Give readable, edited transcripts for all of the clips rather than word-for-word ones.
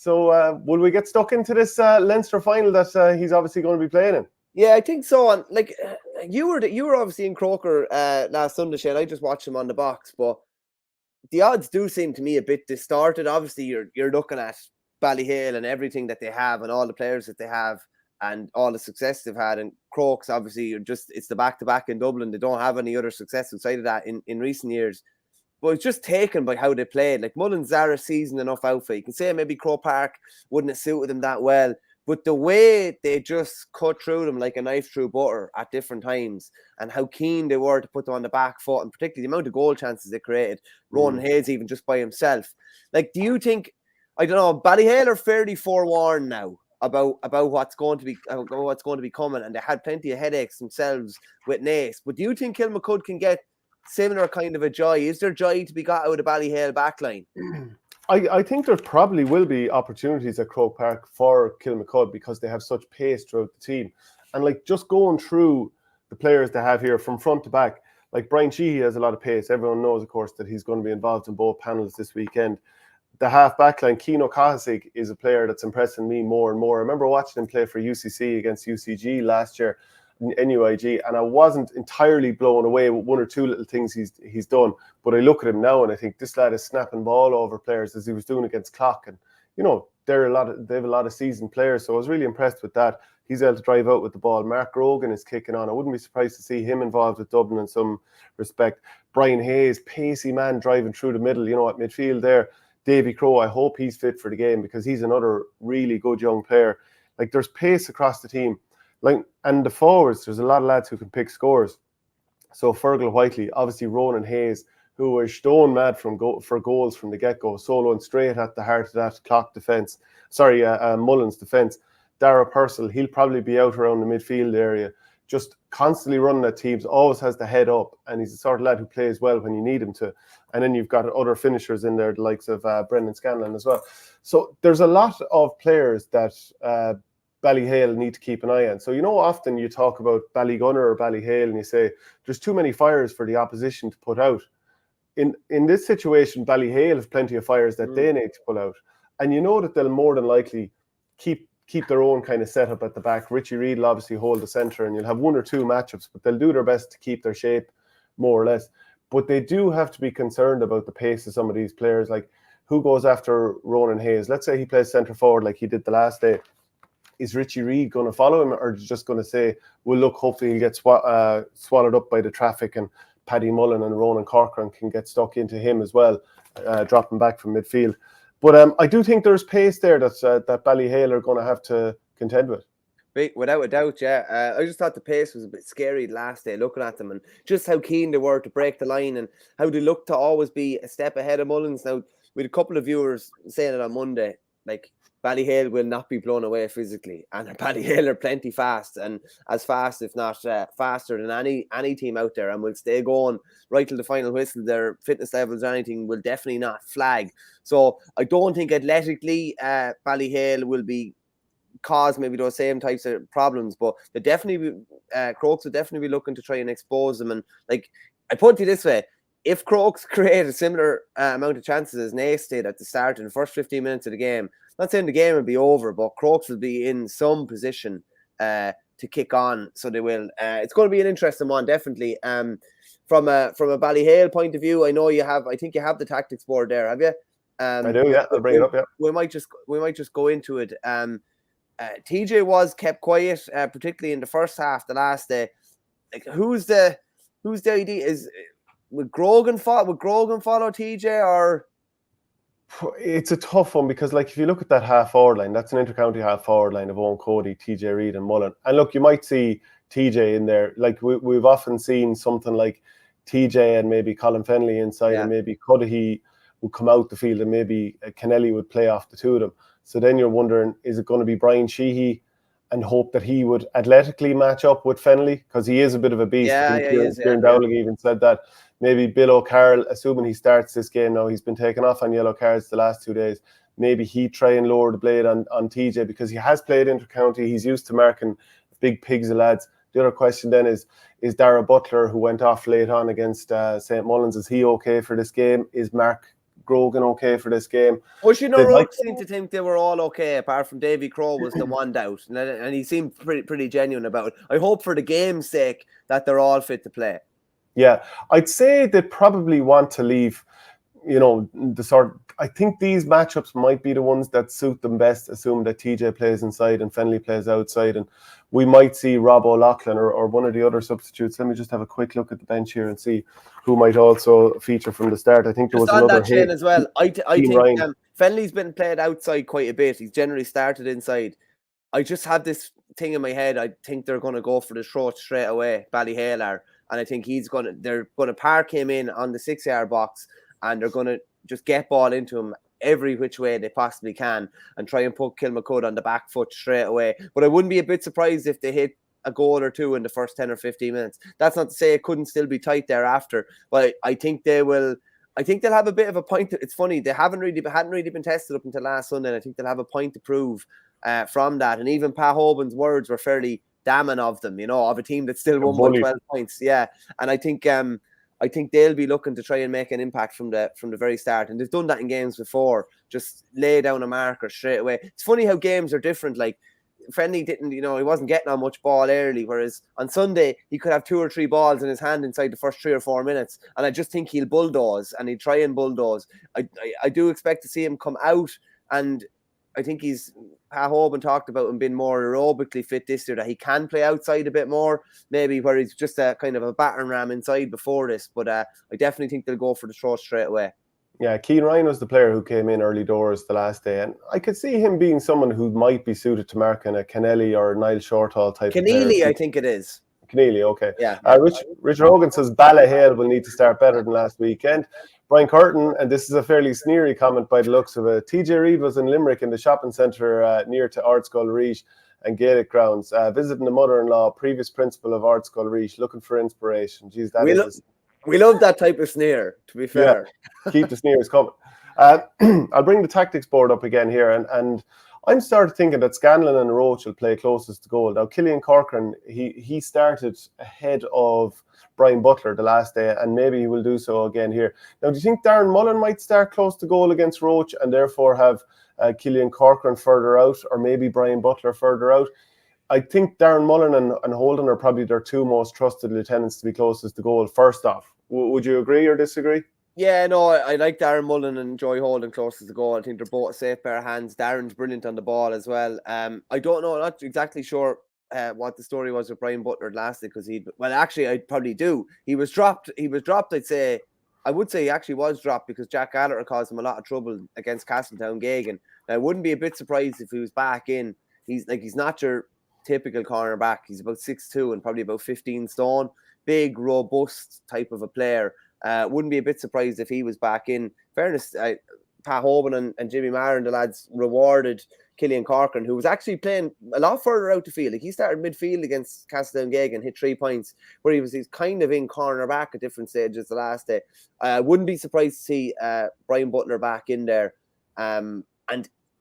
So will we get stuck into this Leinster final that he's obviously going to be playing in? Yeah, I think so. And like you were obviously in Croker last Sunday, Shane. I just watched him on the box, but the odds do seem to me a bit distorted. Obviously, you're looking at Ballyhale and everything that they have, and all the players that they have, and all the success they've had. And Crokes, obviously, it's the back-to-back in Dublin. They don't have any other success outside of that in recent years. But it's just taken by how they played. Like Mullins are a seasoned enough outfit. You can say maybe Croke Park wouldn't have suited them that well. But the way they just cut through them like a knife through butter at different times, and how keen they were to put them on the back foot, and particularly the amount of goal chances they created, Ronan Hayes even just by himself. Like, do you think, I don't know, Ballyhale are fairly forewarned now about what's going to be coming, and they had plenty of headaches themselves with Naas. But do you think Kilmacud can get similar kind of a joy? Is there joy to be got out of Ballyhale backline? I think there probably will be opportunities at Croke Park for Kilmacud because they have such pace throughout the team. And like just going through the players they have here from front to back, like Brian Sheehy has a lot of pace. Everyone knows, of course, that he's going to be involved in both panels this weekend. The half backline, Keno Kahasig, is a player that's impressing me more and more. I remember watching him play for UCC against UCG last year in NUIG, and I wasn't entirely blown away with one or two little things he's done. But I look at him now and I think this lad is snapping ball over players as he was doing against Clock. And you know, they have a lot of seasoned players, so I was really impressed with that. He's able to drive out with the ball. Mark Rogan is kicking on. I wouldn't be surprised to see him involved with Dublin in some respect. Brian Hayes, pacey man driving through the middle, you know, at midfield there. Davy Crowe, I hope he's fit for the game because he's another really good young player. Like, there's pace across the team. Like, and the forwards, there's a lot of lads who can pick scores. So Fergal Whiteley, obviously Ronan Hayes, who was stone mad for goals from the get-go, soloing straight at the heart of that Clock defence. Mullins defence. Dara Purcell, he'll probably be out around the midfield area, just constantly running at teams, always has the head up, and he's the sort of lad who plays well when you need him to. And then you've got other finishers in there, the likes of Brendan Scanlon as well. So there's a lot of players that Ballyhale need to keep an eye on. So, you know, often you talk about Ballygunner or Ballyhale and you say there's too many fires for the opposition to put out. In this situation, Ballyhale have plenty of fires that they need to pull out. And you know that they'll more than likely keep their own kind of setup at the back. Richie Reid will obviously hold the centre and you'll have one or two matchups, but they'll do their best to keep their shape more or less. But they do have to be concerned about the pace of some of these players. Like, who goes after Ronan Hayes? Let's say he plays centre forward like he did the last day. Is Richie Reid going to follow him, or just going to say, well, look, hopefully he'll get swallowed up by the traffic and Paddy Mullen and Ronan Corcoran can get stuck into him as well, dropping back from midfield. But I do think there's pace there that Ballyhale are going to have to contend with. Without a doubt, yeah. I just thought the pace was a bit scary last day, looking at them, and just how keen they were to break the line and how they looked to always be a step ahead of Mullins. Now, we had a couple of viewers saying it on Monday, like, Ballyhale will not be blown away physically, and Ballyhale are plenty fast, and as fast, if not faster than any team out there, and will stay going right till the final whistle. Their fitness levels or anything will definitely not flag. So I don't think athletically Ballyhale will be cause maybe those same types of problems, but they definitely Crokes will definitely be looking to try and expose them. And like, I put it this way, if Crokes create a similar amount of chances as Naas did at the start in the first 15 minutes of the game, not saying the game will be over, but Crokes will be in some position to kick on. So they will. It's going to be an interesting one, definitely. From a Ballyhale point of view, I know you have. I think you have the tactics board there, have you? I do. Yeah, I'll bring it up. Yeah, we might just go into it. TJ was kept quiet, particularly in the first half. The last day, like, who's the idea? Would Grogan follow TJ, or? It's a tough one because, like, if you look at that half forward line, that's an intercounty half forward line of Owen Cody, TJ Reid and Mullen. And look, you might see TJ in there. Like, we've often seen something like TJ and maybe Colin Fennelly inside, and maybe Cudahy would come out the field and maybe Kennelly would play off the two of them. So then you're wondering, is it going to be Brian Sheehy and hope that he would athletically match up with Fennelly? Because he is a bit of a beast. Kieran Dowling even said that. Maybe Bill O'Carroll, assuming he starts this game now, he's been taken off on yellow cards the last 2 days. Maybe he try and lower the blade on TJ because he has played inter-county. He's used to marking big pigs of lads. The other question then is Dara Butler, who went off late on against St. Mullins, is he okay for this game? Is Mark Grogan okay for this game. Pushing O'Rourke seemed to think they were all okay, apart from Davy Crowe was the one doubt, and he seemed pretty genuine about it. I hope for the game's sake that they're all fit to play. Yeah, I'd say they probably want to leave, I think these matchups might be the ones that suit them best, assuming that TJ plays inside and Fennelly plays outside. And we might see Rob O'Loughlin or one of the other substitutes. Let me just have a quick look at the bench here and see who might also feature from the start. I think there was on another that chain as well. I think Fennelly's been played outside quite a bit. He's generally started inside. I just have this thing in my head. I think they're going to go for the throat straight away. Ballyhale are. And I think they're going to park him in on the 6-yard box, and they're going to just get ball into him every which way they possibly can and try and put Kilmacud on the back foot straight away. But I wouldn't be a bit surprised if they hit a goal or two in the first 10 or 15 minutes. That's not to say it couldn't still be tight thereafter, but I think they will. I think they'll have a bit of a point. It's funny, they hadn't really been tested up until last Sunday, and I think they'll have a point to prove from that. And even Pa Hoban's words were fairly damning of them, of a team that still won by 12 points. Yeah, and I think they'll be looking to try and make an impact from the very start, and they've done that in games before. Just lay down a marker straight away. It's funny how games are different. Like Fennelly didn't, he wasn't getting on much ball early, whereas on Sunday he could have 2 or 3 balls in his hand inside the first 3 or 4 minutes, and I just think he'll bulldoze, and he'll try and bulldoze. I do expect to see him come out, and I think Pa Hoban talked about him being more aerobically fit this year, that he can play outside a bit more, maybe where he's just a kind of a battering ram inside before this. But I definitely think they'll go for the throw straight away. Yeah, Keane Ryan was the player who came in early doors the last day, and I could see him being someone who might be suited to marking a Kennelly or Niall Shortall type of player. Keneally, I think it is. Keneally, okay. Yeah. Richard Hogan says Ballyhale will need to start better than last weekend. Brian Curtin, and this is a fairly sneery comment by the looks of it, TJ Reid was in Limerick in the shopping centre near to Ardscoil Reach and Gaelic grounds, visiting the mother-in-law, previous principal of Ardscoil Reach, looking for inspiration. Jeez, we love that type of sneer, to be fair. Yeah, keep the sneers coming. I'll bring the tactics board up again here, and I'm started thinking that Scanlon and Roach will play closest to goal. Now, Killian Corcoran, he started ahead of Brian Butler the last day, and maybe he will do so again here. Now, do you think Darren Mullen might start close to goal against Roach and therefore have Killian Corcoran further out, or maybe Brian Butler further out? I think Darren Mullen and Holden are probably their 2 most trusted lieutenants to be closest to goal, first off. Would you agree or disagree? Yeah, no, I like Darren Mullen and Joy Holden closest to goal. I think they're both a safe pair of hands. Darren's brilliant on the ball as well. I don't know, not exactly sure what the story was with Brian Butler last year, because actually I probably do. He was dropped, I'd say. I would say he actually was dropped because Jack Gallagher caused him a lot of trouble against Castletown Gagan. Now, I wouldn't be a bit surprised if he was back in. He's not your typical cornerback. He's about 6'2" and probably about 15 stone. Big, robust type of a player. Wouldn't be a bit surprised if he was back in. Fairness, Pa Hoban and Jimmy Maher and the lads rewarded Killian Corcoran, who was actually playing a lot further out the field. Like, he started midfield against Castletown Gagan and hit 3 points, where he's kind of in cornerback at different stages the last day. Wouldn't be surprised to see Brian Butler back in there. And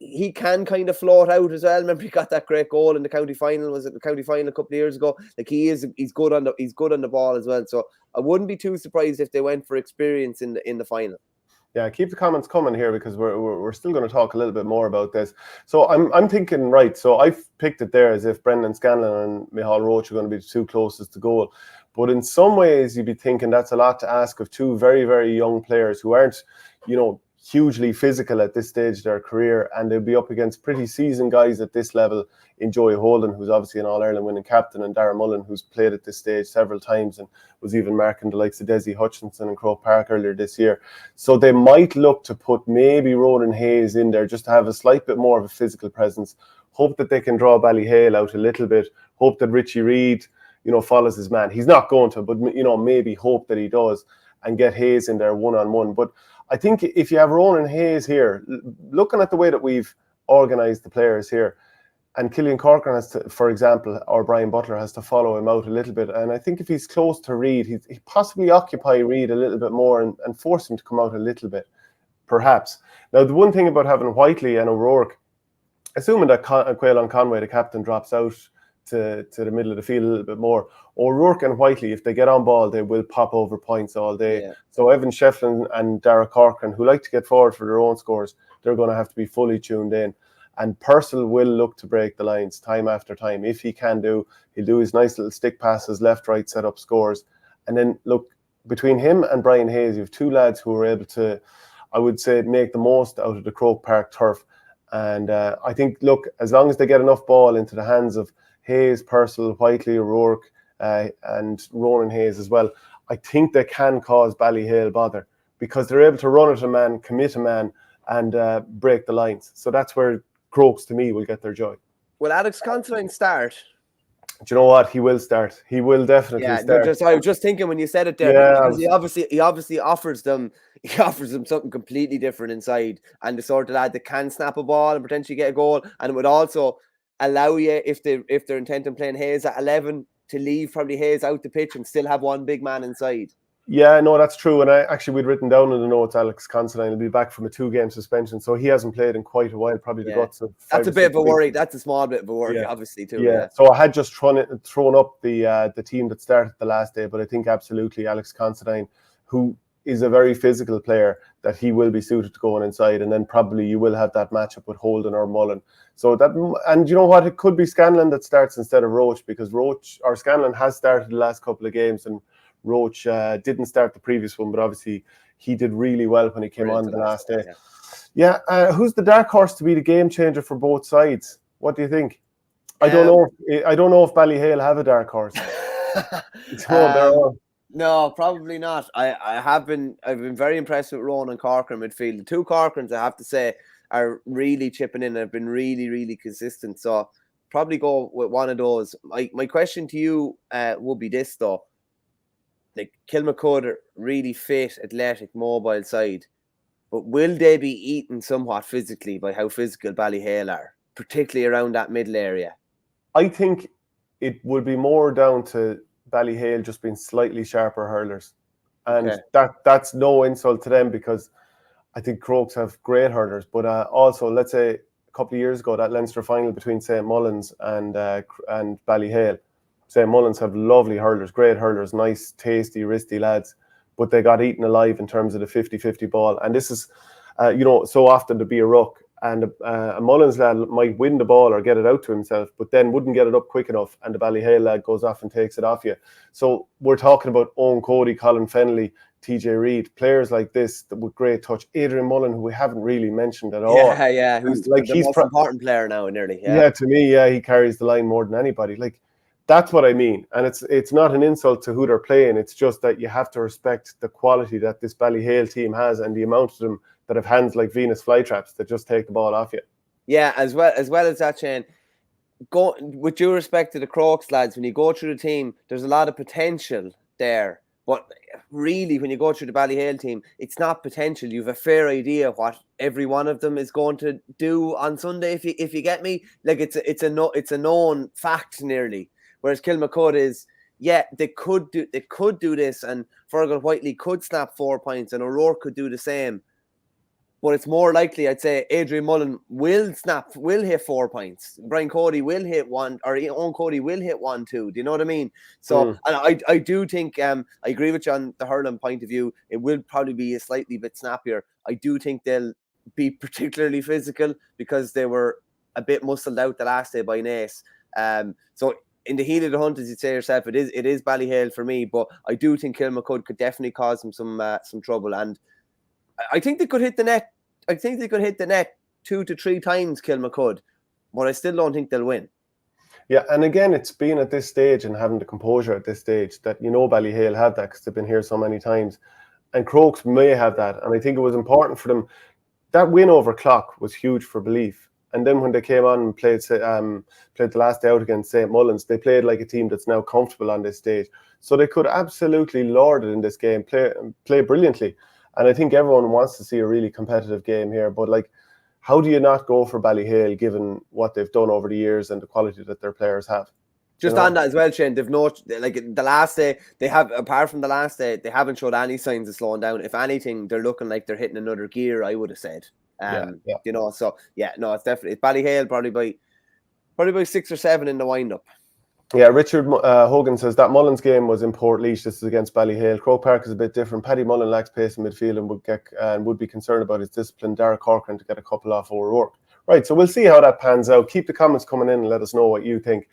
he can kind of float out as well. Remember, he got that great goal in the county final. Was it the county final a couple of years ago? Like, he's good on the ball as well. So I wouldn't be too surprised if they went for experience in the final. Yeah, keep the comments coming here, because we're still going to talk a little bit more about this. So I'm thinking, right, so I've picked it there as if Brendan Scanlon and Micheál Roach are going to be the 2 closest to goal. But in some ways, you'd be thinking that's a lot to ask of 2 very, very young players who aren't, hugely physical at this stage of their career, and they'll be up against pretty seasoned guys at this level in Joey Holden, who's obviously an All-Ireland winning captain, and Darren Mullen, who's played at this stage several times and was even marking the likes of Desi Hutchinson and Croke Park earlier this year. So they might look to put maybe Ronan Hayes in there just to have a slight bit more of a physical presence. Hope that they can draw Ballyhale out a little bit. Hope that Richie Reid, follows his man. He's not going to, but, maybe hope that he does, and get Hayes in there one-on-one. But I think if you have Ronan Hayes here, looking at the way that we've organised the players here, and Killian Corcoran has to, for example, or Brian Butler has to follow him out a little bit. And I think if he's close to Reid, he possibly occupy Reid a little bit more and force him to come out a little bit, perhaps. Now, the one thing about having Whiteley and O'Rourke, assuming that Quaylon Conway, the captain, drops out to the middle of the field a little bit more. O'Rourke and Whiteley, if they get on ball, they will pop over points all day. Yeah. So Evan Shefflin and Dara Corcoran, who like to get forward for their own scores, they're going to have to be fully tuned in. And Purcell will look to break the lines time after time. If he can he'll do his nice little stick passes, left, right, set up scores. And then look, between him and Brian Hayes, you have two lads who are able to, I would say, make the most out of the Croke Park turf. And I think, look, as long as they get enough ball into the hands of Hayes, Purcell, Whiteley, O'Rourke, and Ronan Hayes as well, I think they can cause Ballyhale bother because they're able to run at a man, commit a man, and break the lines. So that's where Crokes, to me, will get their joy. Will Alex Considine start? Do you know what? He will start. He will definitely start. I was just thinking when you said it there, because he obviously offers them something completely different inside, and the sort of lad that can snap a ball and potentially get a goal, and it would also allow you, if they're intent on playing Hayes at 11, to leave probably Hayes out the pitch and still have one big man inside. Yeah, no, that's true. And we'd written down in the notes Alex Considine will be back from a 2-game suspension, so he hasn't played in quite a while. Probably the guts of. That's a bit of a worry. That's a small bit of a worry, obviously too. Yeah. So I had just thrown up the team that started the last day, but I think absolutely Alex Considine, who is a very physical player, that he will be suited to going inside, and then probably you will have that matchup with Holden or Mullen. So that, and you know what, it could be Scanlon that starts instead of Roach, because Scanlon has started the last couple of games and Roach didn't start the previous one, but obviously he did really well when he came on the last day. Yeah, who's the dark horse to be the game changer for both sides? What do you think? I don't know if Ballyhale have a dark horse. No, probably not. I've been very impressed with Ronan and Corcoran midfield. The two Corcorans, I have to say, are really chipping in and have been really, really consistent. So probably go with one of those. My question to you would be this though. Like, Kilmacud are really fit, athletic, mobile side, but will they be eaten somewhat physically by how physical Ballyhale are, particularly around that middle area? I think it would be more down to Ballyhale just being slightly sharper hurlers, and that's no insult to them, because I think Crokes have great hurlers. But also, let's say a couple of years ago, that Leinster final between St. Mullins and Ballyhale. St. Mullins have lovely hurlers, great hurlers, nice, tasty, wristy lads, but they got eaten alive in terms of the 50-50 ball. And this is, so often to be a ruck, and a Mullins lad might win the ball or get it out to himself, but then wouldn't get it up quick enough, and the Ballyhale lad goes off and takes it off you. So we're talking about Owen Cody, Colin Fennelly, TJ Reid, players like this with great touch. Adrian Mullen, who we haven't really mentioned at all. Yeah, who's like the most important player now, nearly. Yeah, to me, he carries the line more than anybody. Like, that's what I mean. And it's not an insult to who they're playing. It's just that you have to respect the quality that this Ballyhale team has, and the amount of them that have hands like Venus flytraps that just take the ball off you. Yeah, as well as that, Shane. With due respect to the Crokes lads, when you go through the team, there's a lot of potential there. But really, when you go through the Ballyhale team, it's not potential. You have a fair idea of what every one of them is going to do on Sunday. If you get me, like, it's a known fact nearly. Whereas Kilmacud is, they could do this, and Fergal Whiteley could snap 4 points, and O'Rourke could do the same. But it's more likely, I'd say, Adrian Mullen will hit 4 points. Brian Cody will hit one, or Owen Cody will hit 1, 2. Do you know what I mean? So, and I do think, I agree with you on the hurling point of view. It will probably be a slightly bit snappier. I do think they'll be particularly physical because they were a bit muscled out the last day by Naas. So in the heat of the hunt, as you'd say yourself, it is Ballyhale for me. But I do think Kilmacud could definitely cause them some trouble, and I think they could hit the net. I think they could hit the net 2 to 3 times, Kilmacud, but I still don't think they'll win. Yeah, and again, it's being at this stage and having the composure at this stage that, Ballyhale have that because they've been here so many times, and Crokes may have that. And I think it was important for them. That win over Clough was huge for belief. And then when they came on and played the last day out against St. Mullins, they played like a team that's now comfortable on this stage. So they could absolutely lord it in this game, play brilliantly. And I think everyone wants to see a really competitive game here. But, like, how do you not go for Ballyhale given what they've done over the years and the quality that their players have? Just on that as well, Shane, they've the last day, apart from the last day, they haven't showed any signs of slowing down. If anything, they're looking like they're hitting another gear, I would have said. So, it's definitely Ballyhale probably by 6 or 7 in the wind-up. Yeah, Richard Hogan says that Mullins game was in Portlaoise. This is against Ballyhale. Croke Park is a bit different. Paddy Mullen lacks pace in midfield and would be concerned about his discipline. Derek Corcoran to get a couple off overwork. Right, so we'll see how that pans out. Keep the comments coming in and let us know what you think.